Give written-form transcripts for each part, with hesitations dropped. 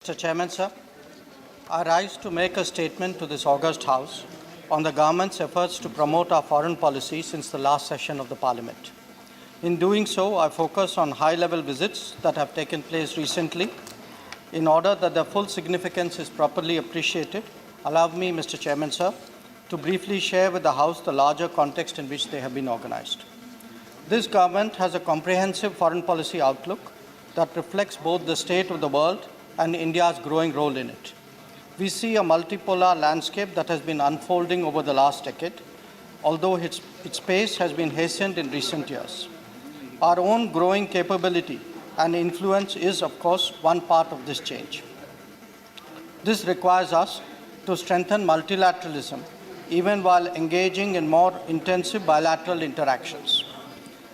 Mr. Chairman, sir, I rise to make a statement to this august House on the government's efforts to promote our foreign policy since the last session of the Parliament. In doing so, I focus on high-level visits that have taken place recently. In order that their full significance is properly appreciated, allow me, Mr. Chairman, sir, to briefly share with the House the larger context in which they have been organized. This government has a comprehensive foreign policy outlook that reflects both the state of the world and India's growing role in it. We see a multipolar landscape that has been unfolding over the last decade, although its pace has been hastened in recent years. Our own growing capability and influence is, of course, one part of this change. This requires us to strengthen multilateralism, even while engaging in more intensive bilateral interactions.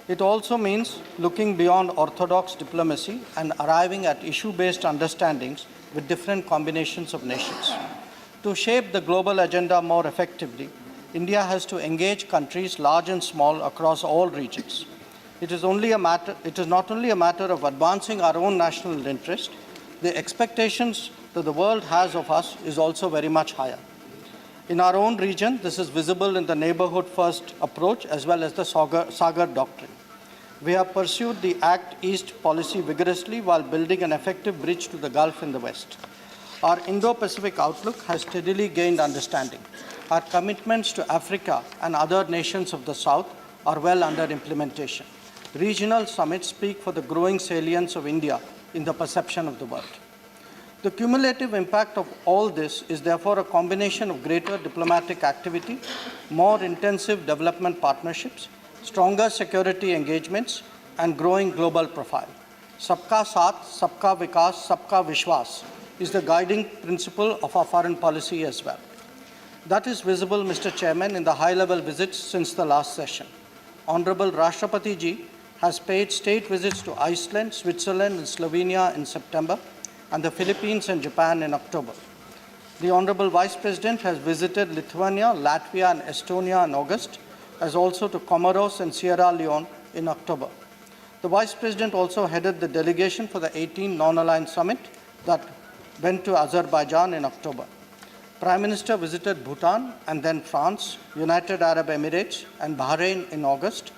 It also means looking beyond orthodox diplomacy and arriving at issue-based understandings with different combinations of nations. To shape the global agenda more effectively, India has to engage countries large and small across all regions. It is not only a matter of advancing our own national interest, the expectations that the world has of us is also very much higher. In our own region, this is visible in the neighborhood first approach as well as the Sagar doctrine. We have pursued the Act East policy vigorously while building an effective bridge to the Gulf in the West. Our Indo-Pacific outlook has steadily gained understanding. Our commitments to Africa and other nations of the South are well under implementation. Regional summits speak for the growing salience of India in the perception of the world. The cumulative impact of all this is therefore a combination of greater diplomatic activity, more intensive development partnerships, stronger security engagements, and growing global profile. Sabka Saath, Sabka Vikas, Sabka Vishwas is the guiding principle of our foreign policy as well. That is visible, Mr. Chairman, in the high-level visits since the last session. Honorable Rashtrapati Ji has paid state visits to Iceland, Switzerland, and Slovenia in September, and the Philippines and Japan in October. The Honorable Vice President has visited Lithuania, Latvia, and Estonia in August, as also to Comoros and Sierra Leone in October. The Vice President also headed the delegation for the 18th Non-Aligned Summit that went to Azerbaijan in October. Prime Minister visited Bhutan and then France, United Arab Emirates, and Bahrain in August,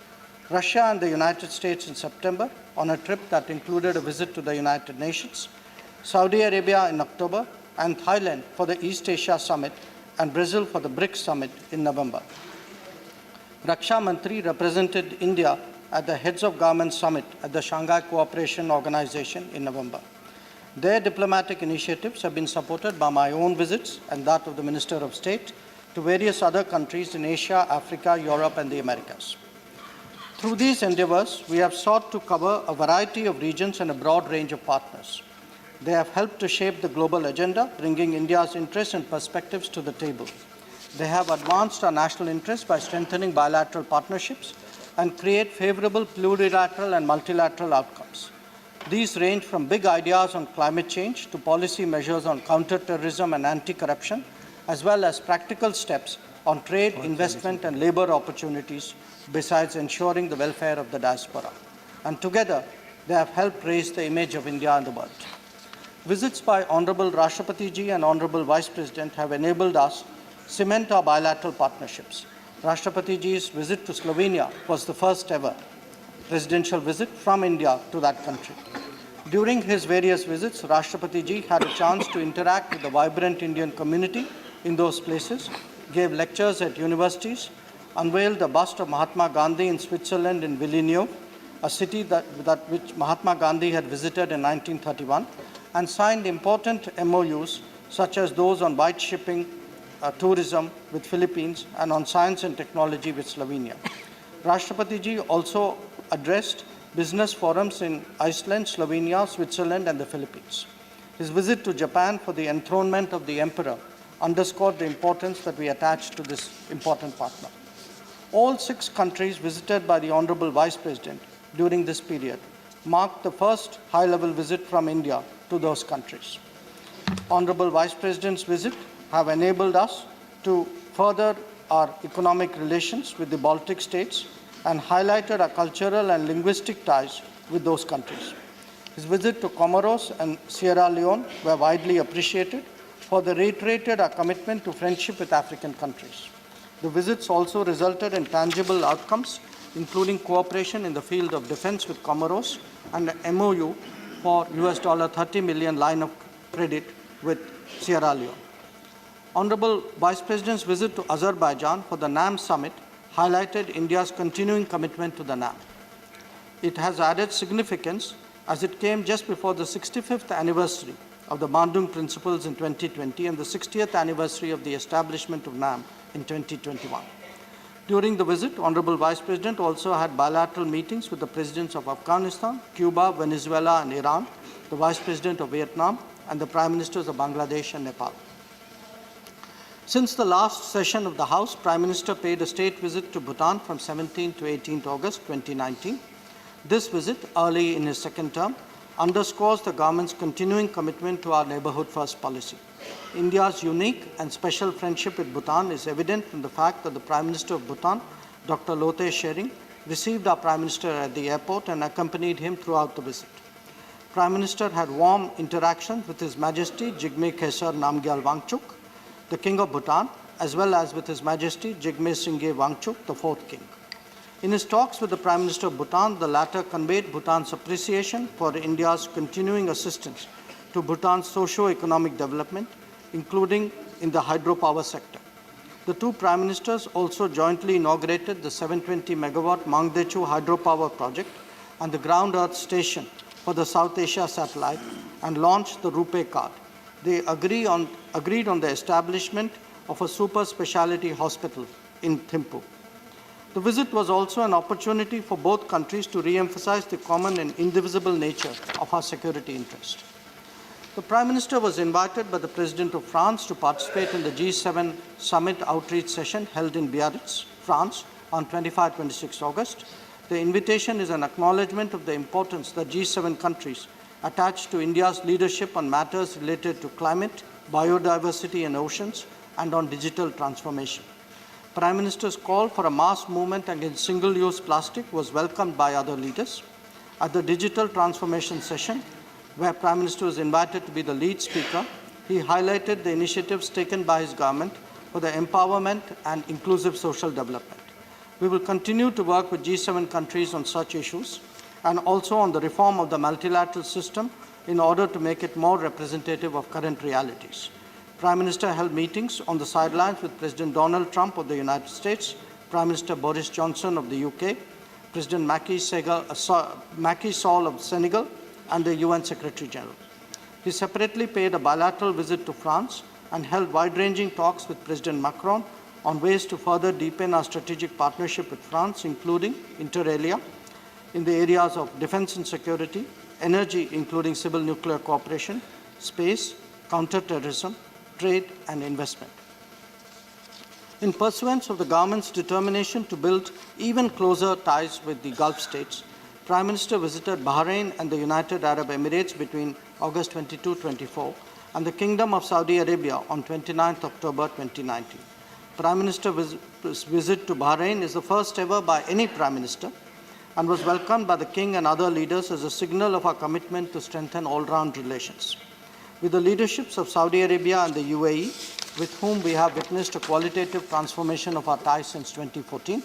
Russia and the United States in September on a trip that included a visit to the United Nations, Saudi Arabia in October, and Thailand for the East Asia Summit, and Brazil for the BRICS Summit in November. Raksha Mantri represented India at the Heads of Government Summit at the Shanghai Cooperation Organization in November. Their diplomatic initiatives have been supported by my own visits and that of the Minister of State to various other countries in Asia, Africa, Europe, and the Americas. Through these endeavors, we have sought to cover a variety of regions and a broad range of partners. They have helped to shape the global agenda, bringing India's interests and perspectives to the table. They have advanced our national interests by strengthening bilateral partnerships and create favorable plurilateral and multilateral outcomes. These range from big ideas on climate change to policy measures on counter-terrorism and anti-corruption, as well as practical steps on trade, investment, and labor opportunities, besides ensuring the welfare of the diaspora. And together, they have helped raise the image of India in the world. Visits by Honorable Rashtrapati Ji and Honorable Vice President have enabled us cement our bilateral partnerships. Rashtrapati Ji's visit to Slovenia was the first ever presidential visit from India to that country. During his various visits, Rashtrapati Ji had a chance to interact with the vibrant Indian community in those places, gave lectures at universities, unveiled the bust of Mahatma Gandhi in Switzerland in Villeneuve, a city which Mahatma Gandhi had visited in 1931, and signed important MOUs such as those on white shipping, tourism with Philippines, and on science and technology with Slovenia. Rashtrapati Ji also addressed business forums in Iceland, Slovenia, Switzerland, and the Philippines. His visit to Japan for the enthronement of the emperor underscored the importance that we attach to this important partner. All 6 countries visited by the Honorable Vice President during this period marked the first high-level visit from India to those countries. Honorable Vice President's visit have enabled us to further our economic relations with the Baltic states and highlighted our cultural and linguistic ties with those countries. His visit to Comoros and Sierra Leone were widely appreciated for the reiterated our commitment to friendship with African countries. The visits also resulted in tangible outcomes, including cooperation in the field of defense with Comoros and an MOU for US $30 million line of credit with Sierra Leone. Honorable Vice President's visit to Azerbaijan for the NAM summit highlighted India's continuing commitment to the NAM. It has added significance as it came just before the 65th anniversary of the Bandung Principles in 2020 and the 60th anniversary of the establishment of NAM in 2021. During the visit, Honorable Vice President also had bilateral meetings with the presidents of Afghanistan, Cuba, Venezuela, and Iran, the Vice President of Vietnam, and the Prime Ministers of Bangladesh and Nepal. Since the last session of the House, Prime Minister paid a state visit to Bhutan from 17 to 18 August 2019. This visit, early in his second term, underscores the government's continuing commitment to our neighborhood first policy. India's unique and special friendship with Bhutan is evident from the fact that the Prime Minister of Bhutan, Dr. Lothe Tshering, received our Prime Minister at the airport and accompanied him throughout the visit. Prime Minister had warm interactions with His Majesty Jigme Khesar Namgyal Wangchuk, the King of Bhutan, as well as with His Majesty Jigme Singye Wangchuk, the fourth King. In his talks with the Prime Minister of Bhutan, the latter conveyed Bhutan's appreciation for India's continuing assistance to Bhutan's socio-economic development, including in the hydropower sector. The two Prime Ministers also jointly inaugurated the 720-megawatt Mangdechu hydropower project and the ground earth station for the South Asia satellite and launched the RuPay card. They agreed on the establishment of a super specialty hospital in Thimphu. The visit was also an opportunity for both countries to re-emphasize the common and indivisible nature of our security interest. The Prime Minister was invited by the President of France to participate in the G7 Summit Outreach Session held in Biarritz, France on 25-26 August. The invitation is an acknowledgement of the importance that G7 countries attach to India's leadership on matters related to climate, biodiversity and oceans, and on digital transformation. Prime Minister's call for a mass movement against single-use plastic was welcomed by other leaders. At the digital transformation session, where Prime Minister was invited to be the lead speaker, he highlighted the initiatives taken by his government for the empowerment and inclusive social development. We will continue to work with G7 countries on such issues and also on the reform of the multilateral system in order to make it more representative of current realities. Prime Minister held meetings on the sidelines with President Donald Trump of the United States, Prime Minister Boris Johnson of the UK, President Macky Sall of Senegal, and the UN Secretary General. He separately paid a bilateral visit to France and held wide-ranging talks with President Macron on ways to further deepen our strategic partnership with France, including inter alia, in the areas of defense and security, energy, including civil nuclear cooperation, space, counter-terrorism, trade and investment. In pursuance of the government's determination to build even closer ties with the Gulf states, Prime Minister visited Bahrain and the United Arab Emirates between August 22-24 and the Kingdom of Saudi Arabia on 29 October 2019. Prime Minister's visit to Bahrain is the first ever by any Prime Minister and was welcomed by the King and other leaders as a signal of our commitment to strengthen all-round relations. With the leaderships of Saudi Arabia and the UAE, with whom we have witnessed a qualitative transformation of our ties since 2014,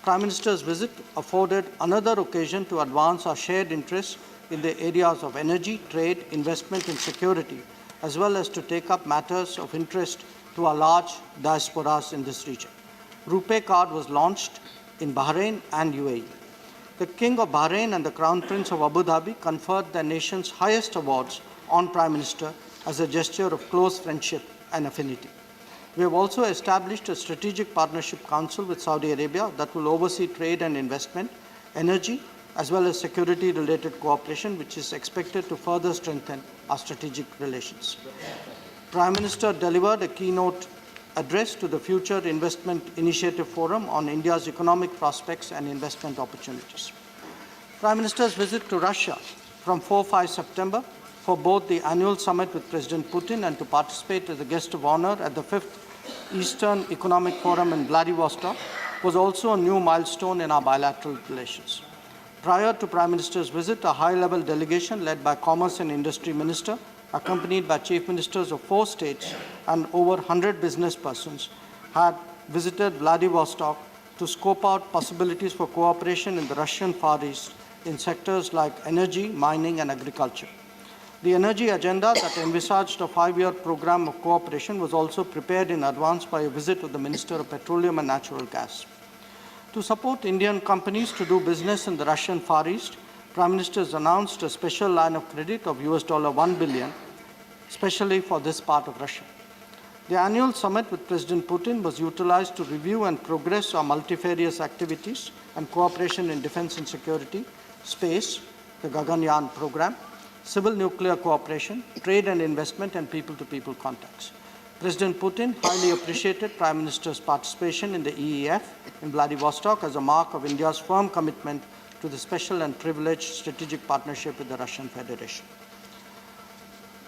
Prime Minister's visit afforded another occasion to advance our shared interests in the areas of energy, trade, investment and security, as well as to take up matters of interest to our large diasporas in this region. RuPay card was launched in Bahrain and UAE. The King of Bahrain and the Crown Prince of Abu Dhabi conferred their nation's highest awards on Prime Minister as a gesture of close friendship and affinity. We have also established a strategic partnership council with Saudi Arabia that will oversee trade and investment, energy, as well as security-related cooperation, which is expected to further strengthen our strategic relations. Prime Minister delivered a keynote address to the Future Investment Initiative Forum on India's economic prospects and investment opportunities. Prime Minister's visit to Russia from 4-5 September for both the annual summit with President Putin and to participate as a guest of honor at the 5th Eastern Economic Forum in Vladivostok was also a new milestone in our bilateral relations. Prior to Prime Minister's visit, a high-level delegation led by Commerce and Industry Minister, accompanied by Chief Ministers of 4 states and over 100 business persons, had visited Vladivostok to scope out possibilities for cooperation in the Russian Far East in sectors like energy, mining, and agriculture. The energy agenda that envisaged a 5-year program of cooperation was also prepared in advance by a visit of the Minister of Petroleum and Natural Gas. To support Indian companies to do business in the Russian Far East, Prime Minister has announced a special line of credit of $1 billion, especially for this part of Russia. The annual summit with President Putin was utilized to review and progress our multifarious activities and cooperation in defense and security, space, the Gaganyaan program, civil nuclear cooperation, trade and investment, and people-to-people contacts. President Putin highly appreciated Prime Minister's participation in the EEF in Vladivostok as a mark of India's firm commitment to the special and privileged strategic partnership with the Russian Federation.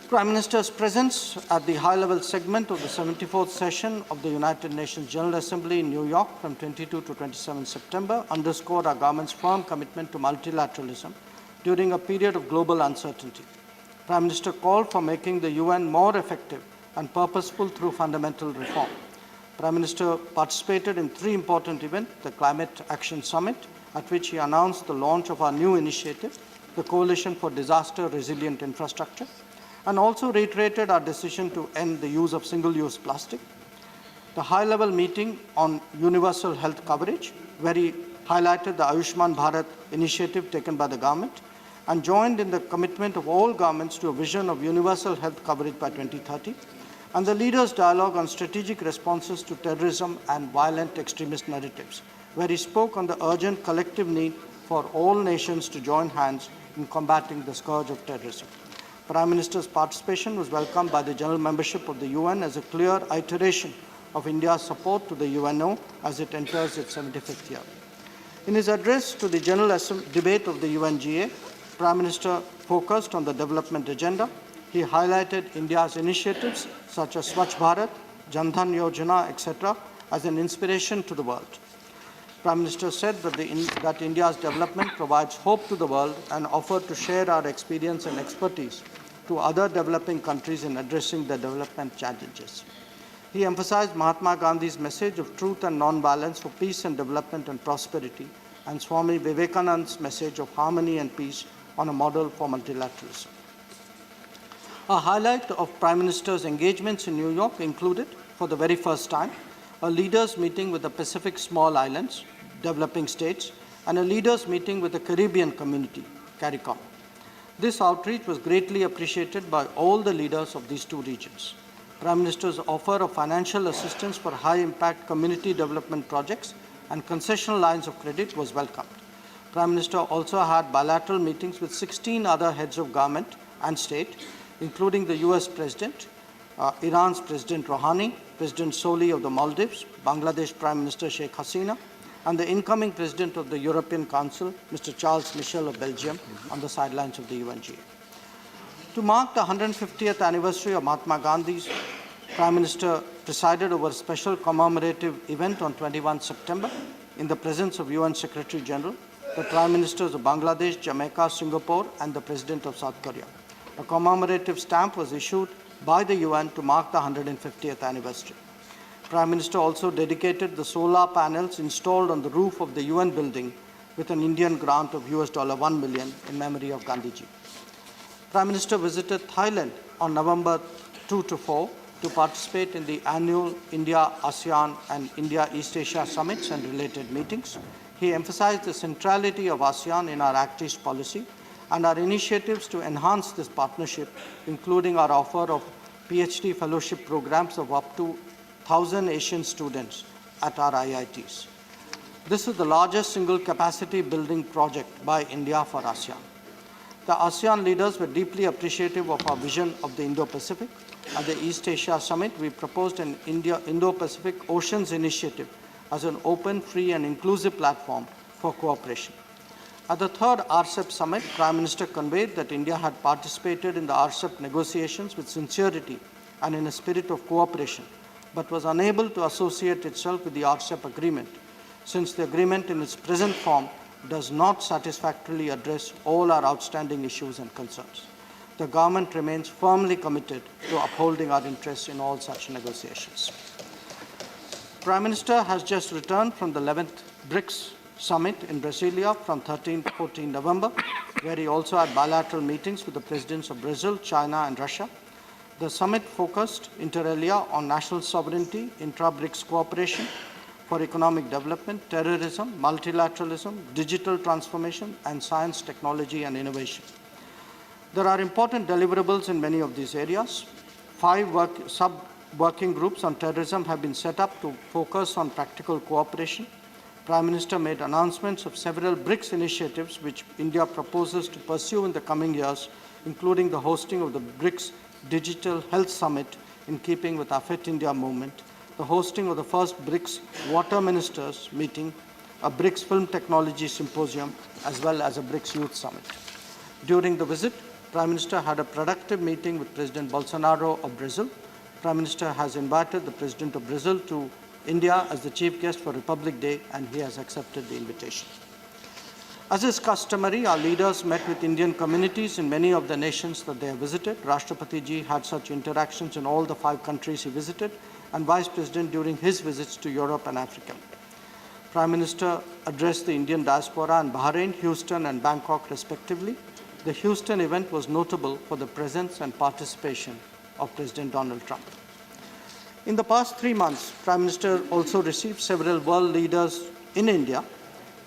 Prime Minister's presence at the high-level segment of the 74th session of the United Nations General Assembly in New York from 22 to 27 September underscored our government's firm commitment to multilateralism during a period of global uncertainty. Prime Minister called for making the UN more effective and purposeful through fundamental reform. Prime Minister participated in 3 important events: the Climate Action Summit, at which he announced the launch of our new initiative, the Coalition for Disaster Resilient Infrastructure, and also reiterated our decision to end the use of single-use plastic. The high-level meeting on universal health coverage, where he highlighted the Ayushman Bharat initiative taken by the government, and joined in the commitment of all governments to a vision of universal health coverage by 2030, and the leaders' dialogue on strategic responses to terrorism and violent extremist narratives, where he spoke on the urgent collective need for all nations to join hands in combating the scourge of terrorism. Prime Minister's participation was welcomed by the general membership of the UN as a clear iteration of India's support to the UNO as it enters its 75th year. In his address to the General Debate of the UNGA, Prime Minister focused on the development agenda. He highlighted India's initiatives such as Swachh Bharat, Jan Dhan Yojana, etc., as an inspiration to the world. Prime Minister said that India's development provides hope to the world and offered to share our experience and expertise to other developing countries in addressing their development challenges. He emphasized Mahatma Gandhi's message of truth and non-violence for peace and development and prosperity, and Swami Vivekananda's message of harmony and peace on a model for multilateralism. A highlight of Prime Minister's engagements in New York included, for the very first time, a leaders' meeting with the Pacific Small Islands, developing states, and a leaders' meeting with the Caribbean community, CARICOM. This outreach was greatly appreciated by all the leaders of these 2 regions. Prime Minister's offer of financial assistance for high-impact community development projects and concessional lines of credit was welcomed. Prime Minister also had bilateral meetings with 16 other heads of government and state, including the US President, Iran's President Rouhani, President Soli of the Maldives, Bangladesh Prime Minister Sheikh Hasina, and the incoming President of the European Council, Mr. Charles Michel of Belgium, on the sidelines of the UNGA. To mark the 150th anniversary of Mahatma Gandhi's, Prime Minister presided over a special commemorative event on 21 September in the presence of UN Secretary General, the Prime Ministers of Bangladesh, Jamaica, Singapore, and the President of South Korea. A commemorative stamp was issued by the UN to mark the 150th anniversary. Prime Minister also dedicated the solar panels installed on the roof of the UN building with an Indian grant of $1 million in memory of Gandhiji. Prime Minister visited Thailand on November 2 to 4 to participate in the annual India, ASEAN, and India East Asia summits and related meetings. He emphasized the centrality of ASEAN in our Act East policy and our initiatives to enhance this partnership, including our offer of PhD fellowship programs of up to 1,000 Asian students at our IITs. This is the largest single capacity building project by India for ASEAN. The ASEAN leaders were deeply appreciative of our vision of the Indo-Pacific. At the East Asia Summit, we proposed an Indo-Pacific Oceans Initiative as an open, free, and inclusive platform for cooperation. At the 3rd RCEP Summit, Prime Minister conveyed that India had participated in the RCEP negotiations with sincerity and in a spirit of cooperation, but was unable to associate itself with the RCEP agreement, since the agreement in its present form does not satisfactorily address all our outstanding issues and concerns. The government remains firmly committed to upholding our interests in all such negotiations. Prime Minister has just returned from the 11th BRICS Summit in Brasilia from 13 to 14 November, where he also had bilateral meetings with the presidents of Brazil, China, and Russia. The summit focused inter alia on national sovereignty, intra-BRICS cooperation for economic development, terrorism, multilateralism, digital transformation, and science, technology, and innovation. There are important deliverables in many of these areas. 5 sub-working groups on terrorism have been set up to focus on practical cooperation. Prime Minister made announcements of several BRICS initiatives which India proposes to pursue in the coming years, including the hosting of the BRICS Digital Health Summit in keeping with our Fit India movement, the hosting of the first BRICS Water Ministers meeting, a BRICS Film Technology Symposium, as well as a BRICS Youth Summit. During the visit, Prime Minister had a productive meeting with President Bolsonaro of Brazil. Prime Minister has invited the President of Brazil to India as the chief guest for Republic Day, and he has accepted the invitation. As is customary, our leaders met with Indian communities in many of the nations that they have visited. Rashtrapati Ji had such interactions in all the 5 countries he visited, and Vice President during his visits to Europe and Africa. Prime Minister addressed the Indian diaspora in Bahrain, Houston, and Bangkok respectively. The Houston event was notable for the presence and participation of President Donald Trump. In the past 3 months, Prime Minister also received several world leaders in India,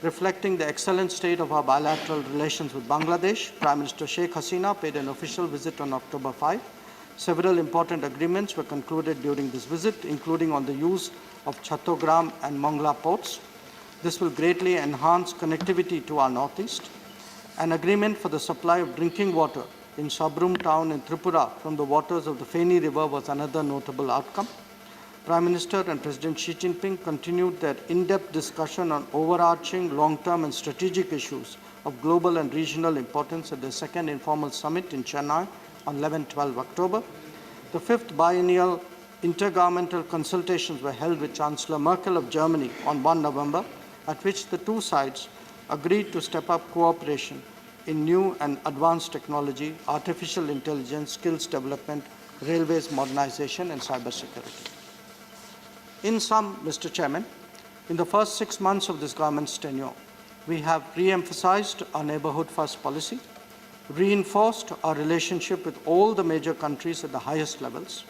reflecting the excellent state of our bilateral relations with Bangladesh. Prime Minister Sheikh Hasina paid an official visit on October 5. Several important agreements were concluded during this visit, including on the use of Chattogram and Mongla ports. This will greatly enhance connectivity to our northeast. An agreement for the supply of drinking water in Sabrum town in Tripura from the waters of the Feni River was another notable outcome. Prime Minister and President Xi Jinping continued their in-depth discussion on overarching, long-term and strategic issues of global and regional importance at the second informal summit in Chennai on 11-12 October. The 5th biennial intergovernmental consultations were held with Chancellor Merkel of Germany on 1 November, at which the 2 sides agreed to step up cooperation in new and advanced technology, artificial intelligence, skills development, railways modernization, and cybersecurity. In sum, Mr. Chairman, in the first 6 months of this government's tenure, we have re-emphasized our neighborhood first policy, reinforced our relationship with all the major countries at the highest levels,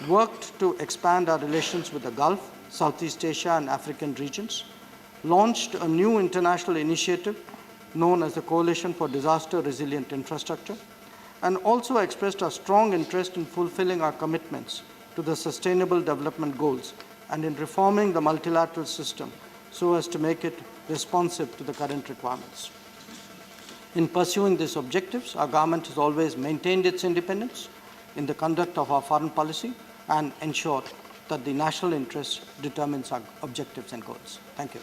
worked to expand our relations with the Gulf, Southeast Asia, and African regions, launched a new international initiative known as the Coalition for Disaster Resilient Infrastructure, and also expressed a strong interest in fulfilling our commitments to the Sustainable Development Goals and in reforming the multilateral system so as to make it responsive to the current requirements. In pursuing these objectives, our government has always maintained its independence in the conduct of our foreign policy and ensured that the national interest determines our objectives and goals. Thank you.